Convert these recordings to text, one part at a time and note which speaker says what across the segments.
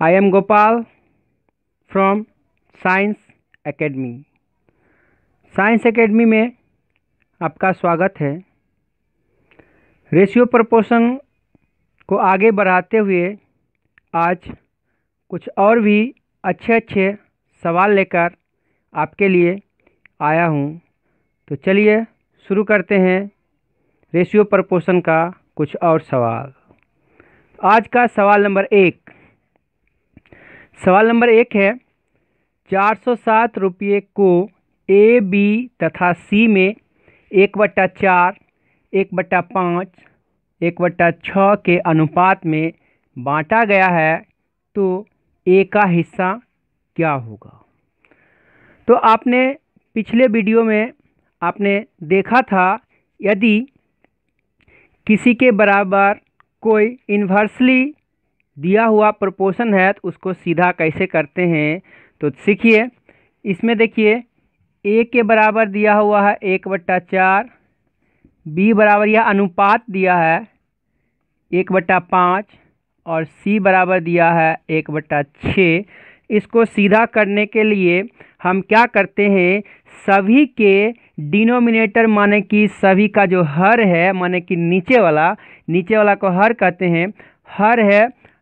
Speaker 1: I am Gopal from science academy. Science academy में आपका स्वागत है। रेशियो प्रपोर्शन को आगे बढ़ाते हुए आज कुछ और भी अच्छे सवाल लेकर आपके लिए आया हूँ। तो चलिए शुरू करते हैं रेशियो प्रपोर्शन का कुछ और सवाल। आज का सवाल नंबर एक है 407 रुपये को ए, बी तथा सी में 1/4, 1/5, 1/6 के अनुपात में बांटा गया है, तो ए का हिस्सा क्या होगा। तो आपने पिछले वीडियो में आपने देखा था, यदि किसी के बराबर कोई इन्वर्सली दिया हुआ प्रोपोर्शन है तो उसको सीधा कैसे करते हैं। तो सीखिए। इसमें देखिए ए के बराबर दिया हुआ है 1/4, बी बराबर यह अनुपात दिया है 1/5 और सी बराबर दिया है 1/6। इसको सीधा करने के लिए हम क्या करते हैं, सभी के डिनोमिनेटर माने कि सभी का जो हर है, माने कि नीचे वाला को हर कहते हैं।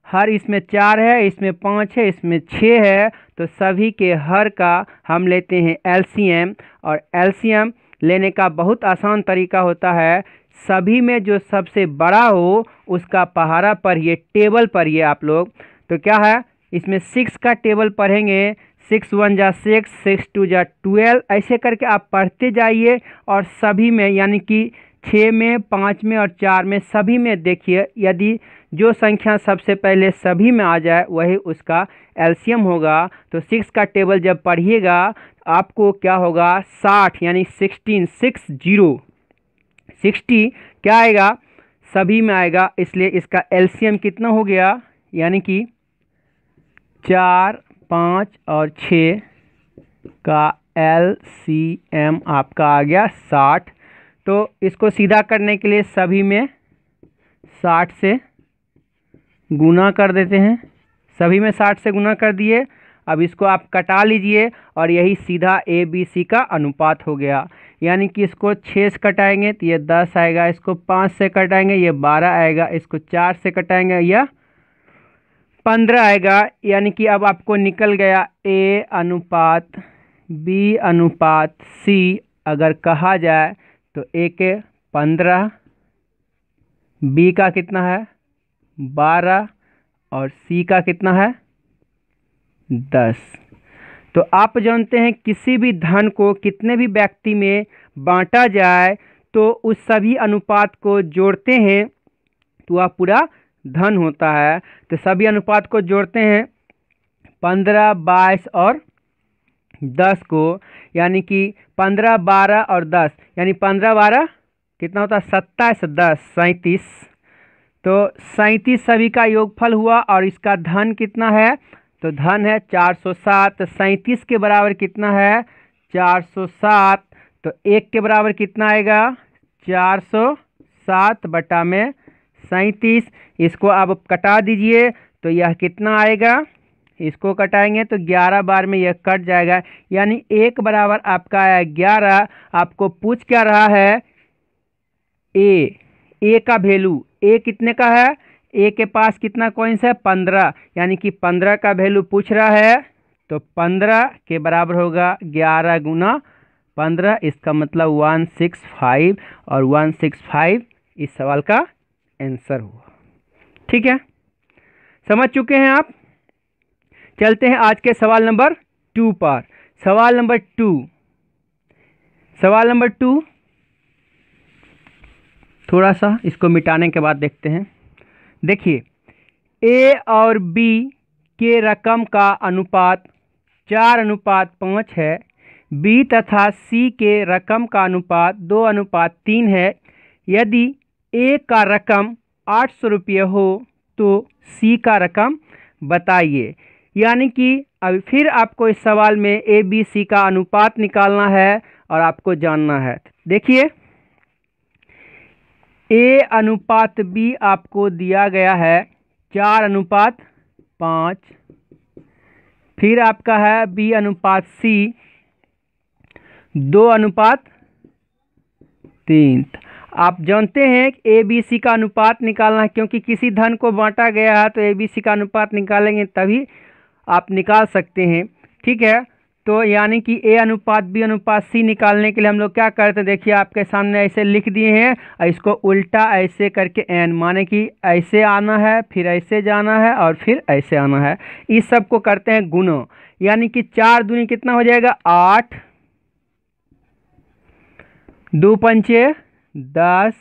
Speaker 1: हर इसमें 4 है, इसमें 5 है, इसमें 6 है, तो सभी के हर का हम लेते हैं एलसीएम। और एलसीएम लेने का बहुत आसान तरीका होता है, सभी में जो सबसे बड़ा हो उसका पहाड़ा पढ़िए, टेबल पढ़िए आप लोग। तो क्या है, इसमें 6 का टेबल पढ़ेंगे, 6 1 जा 6, 6 2 जा 12, ऐसे करके आप पढ़ते जाइए। और सभी में यानी कि 6 में, 5 में और 4 में, सभी में देखिए, यदि जो संख्या सबसे पहले सभी में आ जाए वही उसका एलसीएम होगा। तो 6 का टेबल जब पढ़िएगा आपको क्या होगा, 60 यानी 60 क्या आएगा, सभी में आएगा। इसलिए इसका एलसीएम कितना हो गया, यानी कि 4, 5 और 6 का एलसीएम आपका आ गया 60। तो इसको सीधा करने के लिए सभी में 60 से गुना कर देते हैं। सभी में 60 से गुना कर दिए। अब इसको आप कटा लीजिए और यही सीधा ए बी सी का अनुपात हो गया। यानी कि इसको 6 से कटाएंगे तो ये 10 आएगा, इसको 5 से कटाएंगे ये 12 आएगा, इसको 4 से कटाएंगे यह 15 आएगा। यानी कि अब आपको निकल गया ए अनुपात बी अनुपात सी। अगर कहा जाए तो ए के 15, बी का कितना है 12 और सी का कितना है 10। तो आप जानते हैं किसी भी धन को कितने भी व्यक्ति में बांटा जाए तो उस सभी अनुपात को जोड़ते हैं तो वह पूरा धन होता है। तो सभी अनुपात को जोड़ते हैं 15, 22 और 10 को, यानी कि 15, 12 और 10, यानी 15, 12 कितना होता है 27, 10 37। तो 37 सभी का योगफल हुआ और इसका धन कितना है, तो धन है 407। 37 के बराबर कितना है 407। तो 1 के बराबर कितना आएगा 407 बटा में 37। इसको आप कटा दीजिए तो यह कितना आएगा, इसको कटाएंगे तो 11 बार में यह कट जाएगा। यानी 1 बराबर आपका आया 11। आपको पूछ क्या रहा है, ए का वैल्यू, ए कितने का है, ए के पास कितना कॉइन्स है 15, यानी कि 15 का वैल्यू पूछ रहा है। तो 15 के बराबर होगा 11 गुना 15, इसका मतलब 165 और 165 इस सवाल का आंसर हुआ। ठीक है, समझ चुके हैं आप। चलते हैं आज के सवाल नंबर 2 पर। सवाल नंबर 2 थोड़ा सा इसको मिटाने के बाद देखते हैं। देखिए, ए और बी के रकम का अनुपात 4:5 है। बी तथा सी के रकम का अनुपात 2:3 है। यदि ए का रकम 800 रुपये हो तो सी का रकम बताइए। यानी कि अब फिर आपको इस सवाल में ए बी सी का अनुपात निकालना है और आपको जानना है। देखिए, ए अनुपात बी आपको दिया गया है 4:5, फिर आपका है B अनुपात C 2:3। आप जानते हैं कि ए बी सी का अनुपात निकालना है, क्योंकि किसी धन को बांटा गया है तो ए बी सी का अनुपात निकालेंगे तभी आप निकाल सकते हैं। ठीक है, तो यानी कि ए अनुपात बी अनुपात सी निकालने के लिए हम लोग क्या करते हैं, देखिए आपके सामने ऐसे लिख दिए हैं और इसको उल्टा ऐसे करके एन, माने कि ऐसे आना है फिर ऐसे जाना है और फिर ऐसे आना है। इस सब को करते हैं गुणा, यानी कि 4 दूनी कितना हो जाएगा 8, 2 पंचे 10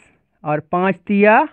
Speaker 1: और 5 तिया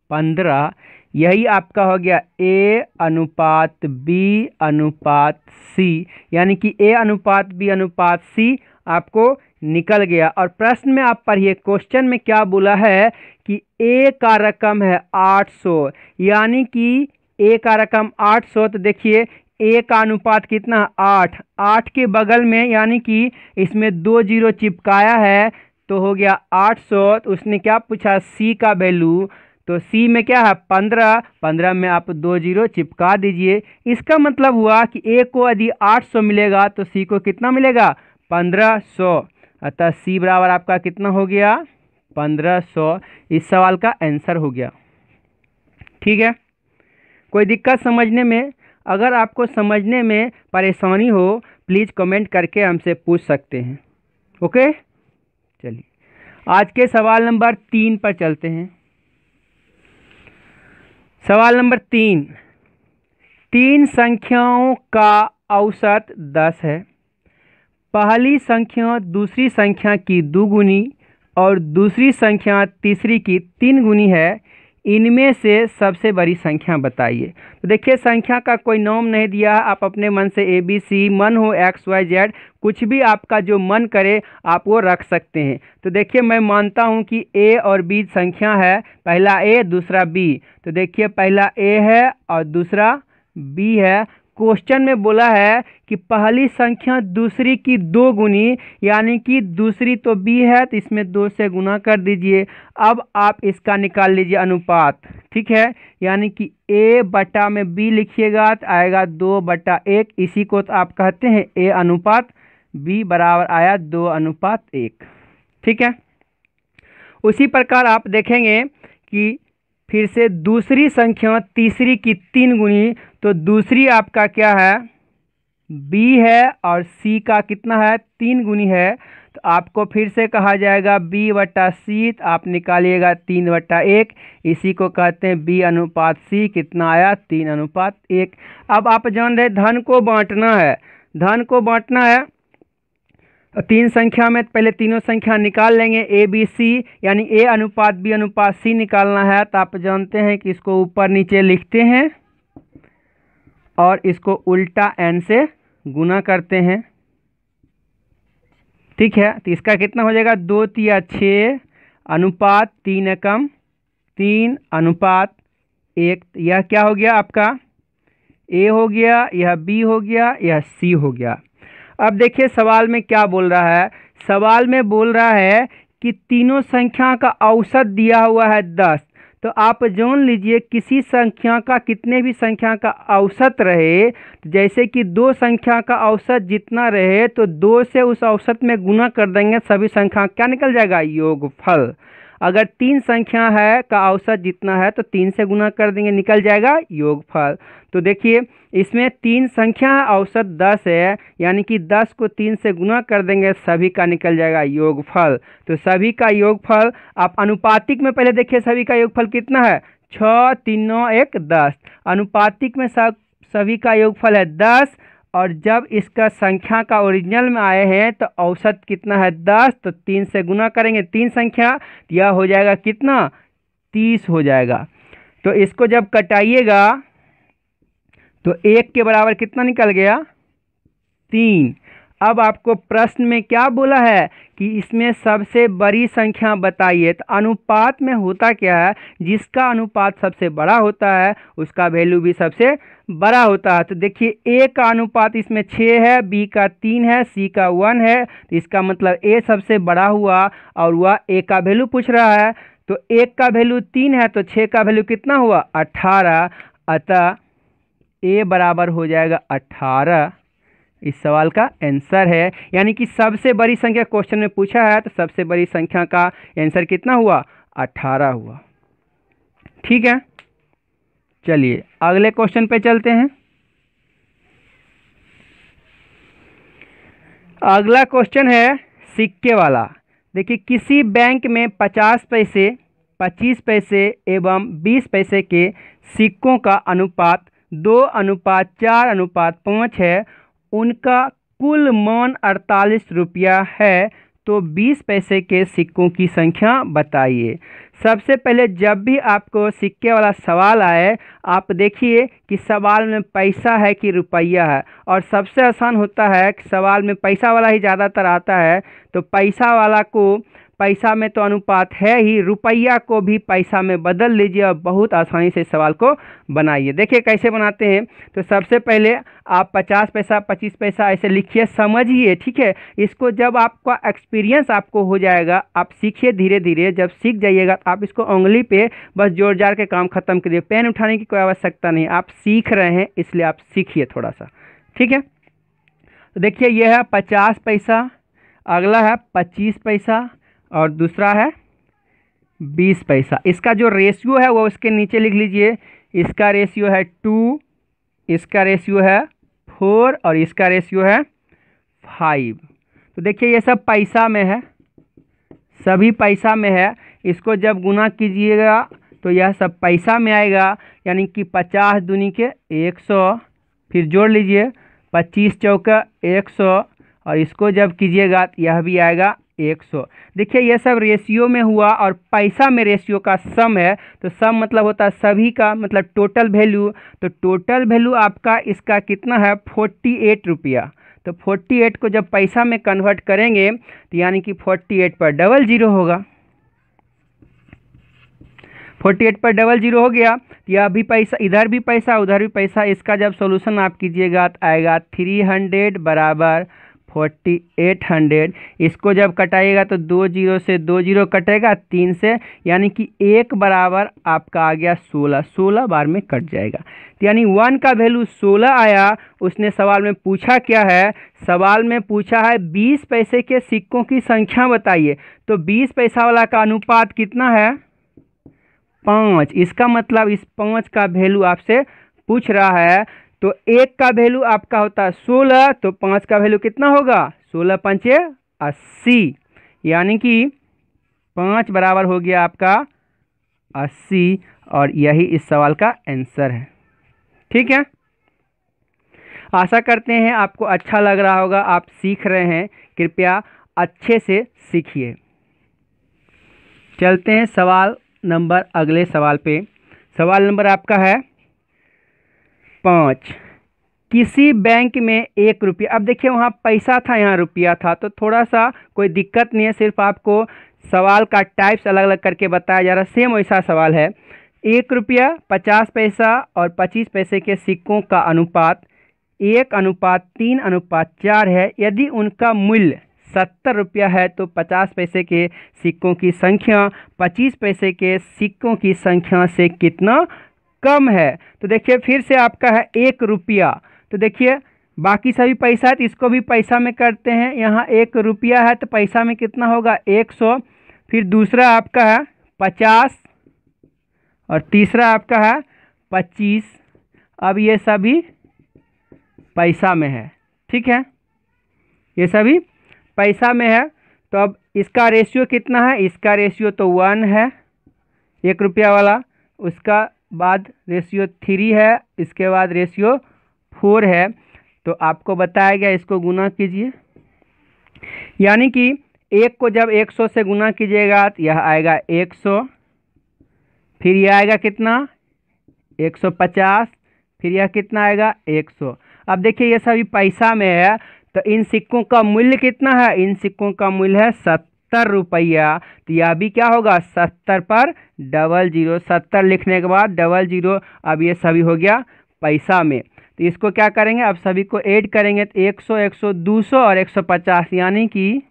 Speaker 1: 15। यही आपका हो गया ए अनुपात बी अनुपात सी, यानी कि ए अनुपात बी अनुपात सी आपको निकल गया। और प्रश्न में आप पढ़िए, क्वेश्चन में क्या बोला है कि ए का रकम है 800, यानी कि ए का रकम 800। तो देखिए ए का अनुपात कितना 8, 8 के बगल में यानी कि इसमें 2 जीरो चिपकाया है तो हो गया 800। तो उसने क्या पूछा सी का वैल्यू, तो सी में क्या है 15, 15 में आप 2 जीरो चिपका दीजिए। इसका मतलब हुआ कि ए को यदि 800 मिलेगा तो सी को कितना मिलेगा 1500, अतः सी बराबर आपका कितना हो गया 1500। इस सवाल का आंसर हो गया। ठीक है, कोई दिक्कत समझने में? अगर आपको समझने में परेशानी हो प्लीज़ कमेंट करके हमसे पूछ सकते हैं। ओके, चलिए आज के सवाल नंबर 3 पर चलते हैं। सवाल नंबर 3, 3 संख्याओं का औसत 10 है। पहली संख्या दूसरी संख्या की 2 गुनी और दूसरी संख्या तीसरी की 3 गुनी है। इनमें से सबसे बड़ी संख्या बताइए। तो देखिए संख्या का कोई नाम नहीं दिया, आप अपने मन से ए बी सी, मन हो एक्स वाई जेड, कुछ भी आपका जो मन करे आप वो रख सकते हैं। तो देखिए मैं मानता हूँ कि ए और बी संख्या है, पहला ए दूसरा बी। तो देखिए पहला ए है और दूसरा बी है। क्वेश्चन में बोला है कि पहली संख्या दूसरी की 2 गुनी, यानी कि दूसरी तो बी है तो इसमें 2 से गुना कर दीजिए। अब आप इसका निकाल लीजिए अनुपात। ठीक है, यानी कि ए बटा में बी लिखिएगा तो आएगा 2/1। इसी को तो आप कहते हैं ए अनुपात बी बराबर आया 2:1। ठीक है, उसी प्रकार आप देखेंगे कि फिर से दूसरी संख्या तीसरी की 3 गुनी, तो दूसरी आपका क्या है बी है और सी का कितना है 3 गुनी है। तो आपको फिर से कहा जाएगा बी बटा सी, तो आप निकालिएगा 3/1। इसी को कहते हैं बी अनुपात सी, कितना आया 3:1। अब आप जान रहे धन को बांटना है, धन को बांटना है 3 संख्या में, पहले तीनों संख्या निकाल लेंगे ए बी सी, यानी ए अनुपात बी अनुपात सी निकालना है। तो आप जानते हैं कि इसको ऊपर नीचे लिखते हैं और इसको उल्टा एन से गुना करते हैं। ठीक है, तो इसका कितना हो जाएगा 2 तिया 6 अनुपात 3 एकम 3:1। यह क्या हो गया आपका ए हो गया, यह बी हो गया, यह सी हो गया। अब देखिए सवाल में क्या बोल रहा है, सवाल में बोल रहा है कि तीनों संख्या का औसत दिया हुआ है 10। तो आप जान लीजिए किसी संख्या का कितने भी संख्या का औसत रहे, तो जैसे कि 2 संख्या का औसत जितना रहे तो 2 से उस औसत में गुना कर देंगे, सभी संख्या क्या निकल जाएगा योगफल। अगर 3 संख्या है का औसत जितना है तो 3 से गुना कर देंगे, निकल जाएगा योगफल। तो देखिए इसमें 3 संख्या है, औसत 10 है, यानी कि 10 को 3 से गुना कर देंगे, सभी का निकल जाएगा योगफल। तो सभी का योगफल आप अनुपातिक में पहले देखिए सभी का योगफल कितना है 6 3 9 1 10। अनुपातिक में सभी का योगफल है 10, और जब इसका संख्या का ओरिजिनल में आए हैं तो औसत कितना है 10, तो 3 से गुना करेंगे 3 संख्या, यह हो जाएगा कितना 30 हो जाएगा। तो इसको जब कटाइएगा तो 1 के बराबर कितना निकल गया 3। अब आपको प्रश्न में क्या बोला है कि इसमें सबसे बड़ी संख्या बताइए। तो अनुपात में होता क्या है, जिसका अनुपात सबसे बड़ा होता है उसका वैल्यू भी सबसे बड़ा होता है। तो देखिए ए का अनुपात इसमें 6 है, बी का 3 है, सी का 1 है, तो इसका मतलब ए सबसे बड़ा हुआ और वह ए का वैल्यू पूछ रहा है। तो 1 का वैल्यू 3 है तो 6 का वैल्यू कितना हुआ 18, अतः ए बराबर हो जाएगा 18। इस सवाल का आंसर है, यानी कि सबसे बड़ी संख्या क्वेश्चन में पूछा है तो सबसे बड़ी संख्या का आंसर कितना हुआ, 18 हुआ। ठीक है, चलिए अगले क्वेश्चन पे चलते हैं। अगला क्वेश्चन है सिक्के वाला। देखिए, किसी बैंक में 50 पैसे, 25 पैसे एवं 20 पैसे के सिक्कों का अनुपात 2:4:5 है। उनका कुल मान 48 रुपया है, तो 20 पैसे के सिक्कों की संख्या बताइए। सबसे पहले जब भी आपको सिक्के वाला सवाल आए, आप देखिए कि सवाल में पैसा है कि रुपया है, और सबसे आसान होता है कि सवाल में पैसा वाला ही ज़्यादातर आता है, तो पैसा वाला को पैसा में तो अनुपात है ही, रुपया को भी पैसा में बदल लीजिए और बहुत आसानी से सवाल को बनाइए। देखिए कैसे बनाते हैं। तो सबसे पहले आप 50 पैसा, 25 पैसा ऐसे लिखिए, समझिए। ठीक है, इसको जब आपका एक्सपीरियंस आपको हो जाएगा, आप सीखिए धीरे धीरे। जब सीख जाइएगा तो आप इसको उंगली पे बस जोड़ जाड़ के काम खत्म करिए, पेन उठाने की कोई आवश्यकता नहीं। आप सीख रहे हैं इसलिए आप सीखिए थोड़ा सा। ठीक है, तो देखिए यह है 50 पैसा, अगला है 25 पैसा और दूसरा है 20 पैसा। इसका जो रेशियो है वो उसके नीचे लिख लीजिए। इसका रेशियो है 2, इसका रेशियो है 4 और इसका रेशियो है 5। तो देखिए ये सब पैसा में है, सभी पैसा में है। इसको जब गुना कीजिएगा तो यह सब पैसा में आएगा, यानी कि 50 दूनी के 100, फिर जोड़ लीजिए 25 चौका 100, और इसको जब कीजिएगा तो यह भी आएगा 100। देखिए ये सब रेशियो में हुआ और पैसा में रेशियो का सम है, तो सम मतलब होता है सभी का, मतलब टोटल वैल्यू। तो टोटल वैल्यू आपका इसका कितना है, 48 रुपया। तो 48 को जब पैसा में कन्वर्ट करेंगे तो यानी कि 48 पर डबल जीरो होगा। 48 पर डबल जीरो हो गया, यह भी पैसा, इधर भी पैसा उधर भी पैसा। इसका जब सॉल्यूशन आप कीजिएगा तो आएगा 300 बराबर 4800। इसको जब कटाइएगा तो 2 जीरो से 2 जीरो कटेगा 3 से, यानी कि 1 बराबर आपका आ गया 16। 16 बार में कट जाएगा, तो यानी 1 का वैल्यू 16 आया। उसने सवाल में पूछा क्या है, सवाल में पूछा है 20 पैसे के सिक्कों की संख्या बताइए। तो 20 पैसा वाला का अनुपात कितना है, 5। इसका मतलब इस 5 का वैल्यू आपसे पूछ रहा है। तो 1 का वैल्यू आपका होता है 16, तो 5 का वैल्यू कितना होगा, 16 पंचे 80, यानी कि 5 बराबर हो गया आपका 80, और यही इस सवाल का आंसर है। ठीक है, आशा करते हैं आपको अच्छा लग रहा होगा, आप सीख रहे हैं। कृपया अच्छे से सीखिए। चलते हैं सवाल नंबर, अगले सवाल पे। सवाल नंबर आपका है 5। किसी बैंक में 1 रुपया, अब देखिए वहाँ पैसा था यहाँ रुपया था, तो थोड़ा सा कोई दिक्कत नहीं है, सिर्फ आपको सवाल का टाइप्स अलग अलग करके बताया जा रहा है। सेम वैसा सवाल है। 1 रुपया, 50 पैसा और 25 पैसे के सिक्कों का अनुपात 1:3:4 है। यदि उनका मूल्य 70 रुपया है तो 50 पैसे के सिक्कों की संख्या 25 पैसे के सिक्कों की संख्या से कितना कम है। तो देखिए फिर से आपका है 1 रुपया, तो देखिए बाकी सभी पैसा है तो इसको भी पैसा में करते हैं। यहाँ 1 रुपया है तो पैसा में कितना होगा, 100। फिर दूसरा आपका है 50 और तीसरा आपका है 25। अब ये सभी पैसा में है। ठीक है, ये सभी पैसा में है। तो अब इसका रेशियो कितना है, इसका रेशियो तो 1 है 1 रुपया वाला, उसका बाद रेशियो 3 है, इसके बाद रेशियो 4 है। तो आपको बताया गया, इसको गुना कीजिए, यानी कि 1 को जब 100 से गुना कीजिएगा तो यह आएगा 100, फिर यह आएगा कितना 150, फिर यह कितना आएगा 100। अब देखिए ये सभी पैसा में है, तो इन सिक्कों का मूल्य कितना है, इन सिक्कों का मूल्य है 70 रुपया। तो यह भी क्या होगा, 70 पर डबल जीरो, 70 लिखने के बाद डबल जीरो। अब ये सभी हो गया पैसा में, तो इसको क्या करेंगे, अब सभी को ऐड करेंगे तो 100, 100, 200 और 150, यानी कि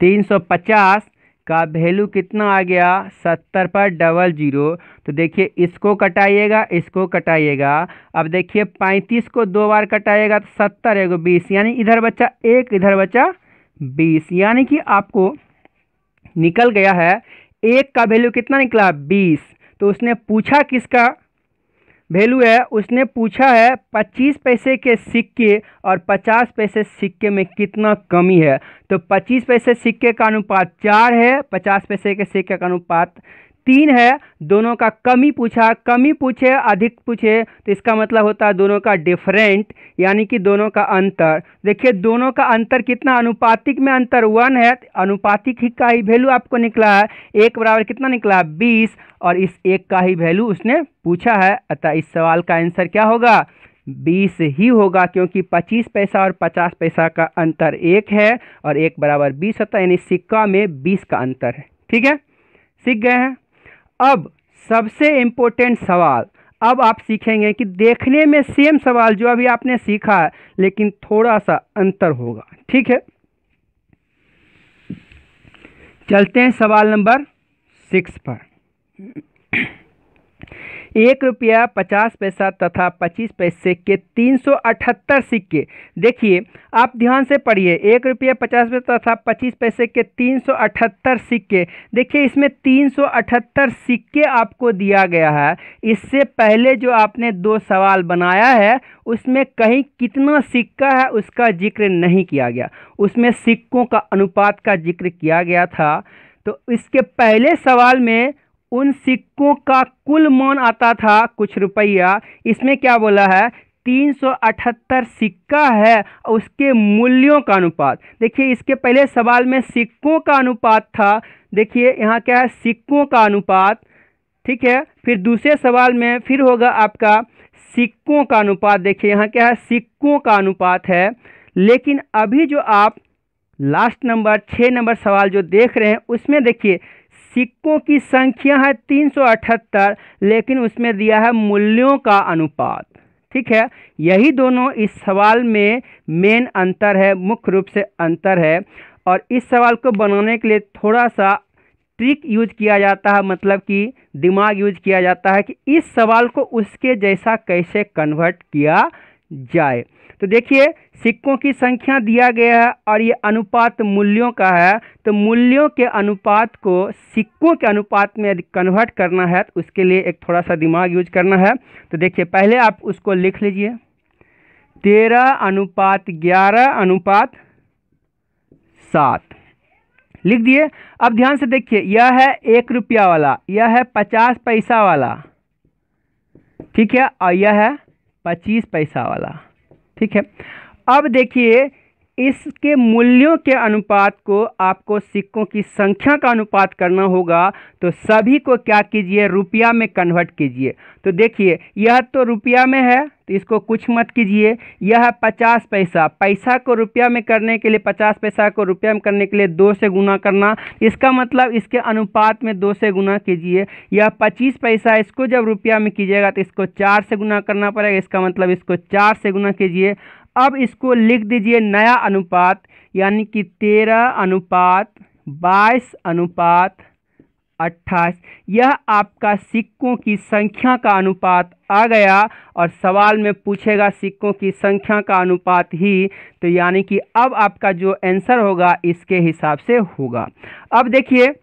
Speaker 1: 350। का वैल्यू कितना आ गया 70 पर डबल जीरो। तो देखिए इसको कटाइएगा, इसको कटाइएगा। अब देखिए 35 को 2 बार कटाइएगा तो 70 एगो 20, यानी इधर बचा 1, इधर बचा 20, यानी कि आपको निकल गया है 1 का वैल्यू कितना निकला 20। तो उसने पूछा किसका वैल्यू है, उसने पूछा है 25 पैसे के सिक्के और 50 पैसे सिक्के में कितना कमी है। तो 25 पैसे सिक्के का अनुपात 4 है, 50 पैसे के सिक्के का अनुपात 3 है। दोनों का कमी पूछा, कमी पूछे अधिक पूछे तो इसका मतलब होता है दोनों का डिफरेंट, यानी कि दोनों का अंतर। देखिए दोनों का अंतर कितना, अनुपातिक में अंतर 1 है, अनुपातिक ही का ही वैल्यू आपको निकला है 1 बराबर कितना निकला 20, और इस 1 का ही वैल्यू उसने पूछा है। अतः इस सवाल का आंसर क्या होगा 20 ही होगा, क्योंकि 25 पैसा और 50 पैसा का अंतर 1 है और 1 बराबर 20 होता है, यानी सिक्का में 20 का अंतर है। ठीक है, सीख गए हैं। अब सबसे इम्पोर्टेंट सवाल, अब आप सीखेंगे कि देखने में सेम सवाल जो अभी आपने सीखा है लेकिन थोड़ा सा अंतर होगा। ठीक है, चलते हैं सवाल नंबर 6 पर। 1 रुपया 50 पैसा तथा 25 पैसे के 378 सिक्के। देखिए आप ध्यान से पढ़िए, 1 रुपया 50 पैसा तथा 25 पैसे के 378 सिक्के। देखिए इसमें 378 सिक्के आपको दिया गया है। इससे पहले जो आपने 2 सवाल बनाया है उसमें कहीं कितना सिक्का है उसका जिक्र नहीं किया गया, उसमें सिक्कों का अनुपात का जिक्र किया गया था। तो इसके पहले सवाल में उन सिक्कों का कुल मान आता था कुछ रुपया, इसमें क्या बोला है 378 सिक्का है उसके मूल्यों का अनुपात। देखिए इसके पहले सवाल में सिक्कों का अनुपात था, देखिए यहाँ क्या है सिक्कों का अनुपात। ठीक है, फिर दूसरे सवाल में फिर होगा आपका सिक्कों का अनुपात। देखिए यहाँ क्या है सिक्कों का अनुपात है। लेकिन अभी जो आप लास्ट नंबर 6 नंबर सवाल जो देख रहे हैं उसमें देखिए सिक्कों की संख्या है 378, लेकिन उसमें दिया है मूल्यों का अनुपात। ठीक है, यही दोनों इस सवाल में मेन अंतर है, मुख्य रूप से अंतर है। और इस सवाल को बनाने के लिए थोड़ा सा ट्रिक यूज किया जाता है, मतलब कि दिमाग यूज किया जाता है कि इस सवाल को उसके जैसा कैसे कन्वर्ट किया जाए। तो देखिए सिक्कों की संख्या दिया गया है और ये अनुपात मूल्यों का है, तो मूल्यों के अनुपात को सिक्कों के अनुपात में यदि कन्वर्ट करना है तो उसके लिए एक थोड़ा सा दिमाग यूज करना है। तो देखिए पहले आप उसको लिख लीजिए 13:11:7 लिख दिए। अब ध्यान से देखिए यह है 1 रुपया वाला, यह है 50 पैसा वाला, ठीक है, और यह है 25 पैसा वाला। ठीक है, अब देखिए इसके मूल्यों के अनुपात को आपको सिक्कों की संख्या का अनुपात करना होगा, तो सभी को क्या कीजिए रुपया में कन्वर्ट कीजिए। तो देखिए यह तो रुपया में है तो इसको कुछ मत कीजिए, यह है 50 पैसा, पैसा को रुपया में करने के लिए 50 पैसा को रुपया में करने के लिए 2 से गुना करना, इसका मतलब इसके अनुपात में 2 से गुना कीजिए। यह 25 पैसा, इसको जब रुपया में कीजिएगा तो इसको 4 से गुना करना पड़ेगा, इसका मतलब इसको 4 से गुना कीजिए। अब इसको लिख दीजिए नया अनुपात, यानी कि 13:22:28। यह आपका सिक्कों की संख्या का अनुपात आ गया और सवाल में पूछेगा सिक्कों की संख्या का अनुपात ही, तो यानी कि अब आपका जो आंसर होगा इसके हिसाब से होगा। अब देखिए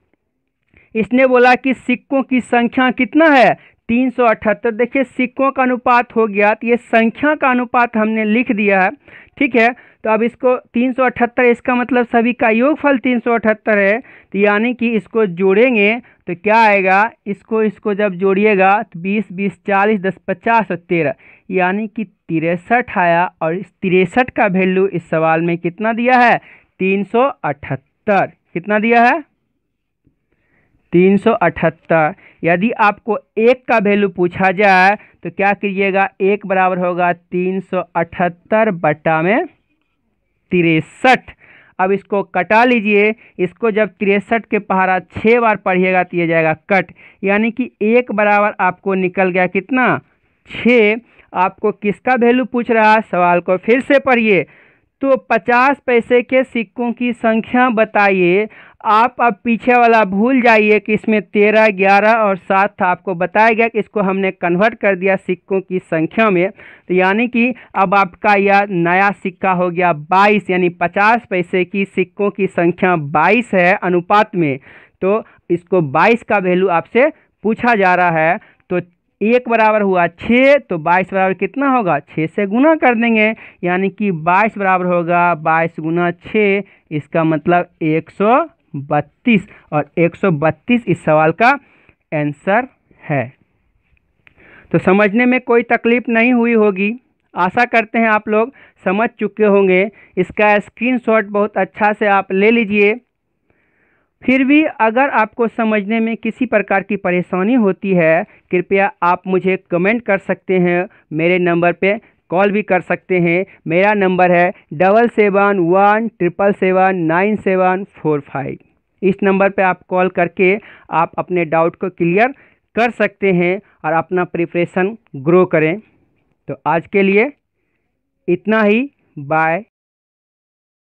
Speaker 1: इसने बोला कि सिक्कों की संख्या कितना है 378। देखिए सिक्कों का अनुपात हो गया, तो ये संख्या का अनुपात हमने लिख दिया है। ठीक है, तो अब इसको 378, इसका मतलब सभी का योगफल 378 है, तो यानी कि इसको जोड़ेंगे तो क्या आएगा, इसको जब जोड़िएगा तो 20 20 40 10 50 और 13, यानी कि 63 आया। और इस 63 का वैल्यू इस सवाल में कितना दिया है 378। कितना दिया है 378। यदि आपको 1 का वैल्यू पूछा जाए तो क्या कीजिएगा, 1 बराबर होगा 378/63। अब इसको कटा लीजिए, इसको जब 63 के पहाड़ा 6 बार पढ़िएगा तो ये जाएगा कट, यानी कि 1 बराबर आपको निकल गया कितना 6। आपको किसका वैल्यू पूछ रहा है, सवाल को फिर से पढ़िए। तो 50 पैसे के सिक्कों की संख्या बताइए। आप अब पीछे वाला भूल जाइए कि इसमें 13, 11 और 7 था। आपको बताया गया कि इसको हमने कन्वर्ट कर दिया सिक्कों की संख्या में, तो यानी कि अब आपका यह नया सिक्का हो गया 22, यानी 50 पैसे की सिक्कों की संख्या 22 है अनुपात में। तो इसको 22 का वैल्यू आपसे पूछा जा रहा है। तो 1 बराबर हुआ 6, तो 22 बराबर कितना होगा, 6 से गुना कर देंगे, यानी कि 22 बराबर होगा 22 गुना 6, इसका मतलब 132, और 132 इस सवाल का आंसर है। तो समझने में कोई तकलीफ नहीं हुई होगी, आशा करते हैं आप लोग समझ चुके होंगे। इसका स्क्रीनशॉट बहुत अच्छा से आप ले लीजिए। फिर भी अगर आपको समझने में किसी प्रकार की परेशानी होती है, कृपया आप मुझे कमेंट कर सकते हैं, मेरे नंबर पे कॉल भी कर सकते हैं। मेरा नंबर है 7717779745। इस नंबर पे आप कॉल करके आप अपने डाउट को क्लियर कर सकते हैं और अपना प्रिपरेशन ग्रो करें। तो आज के लिए इतना ही, बाय।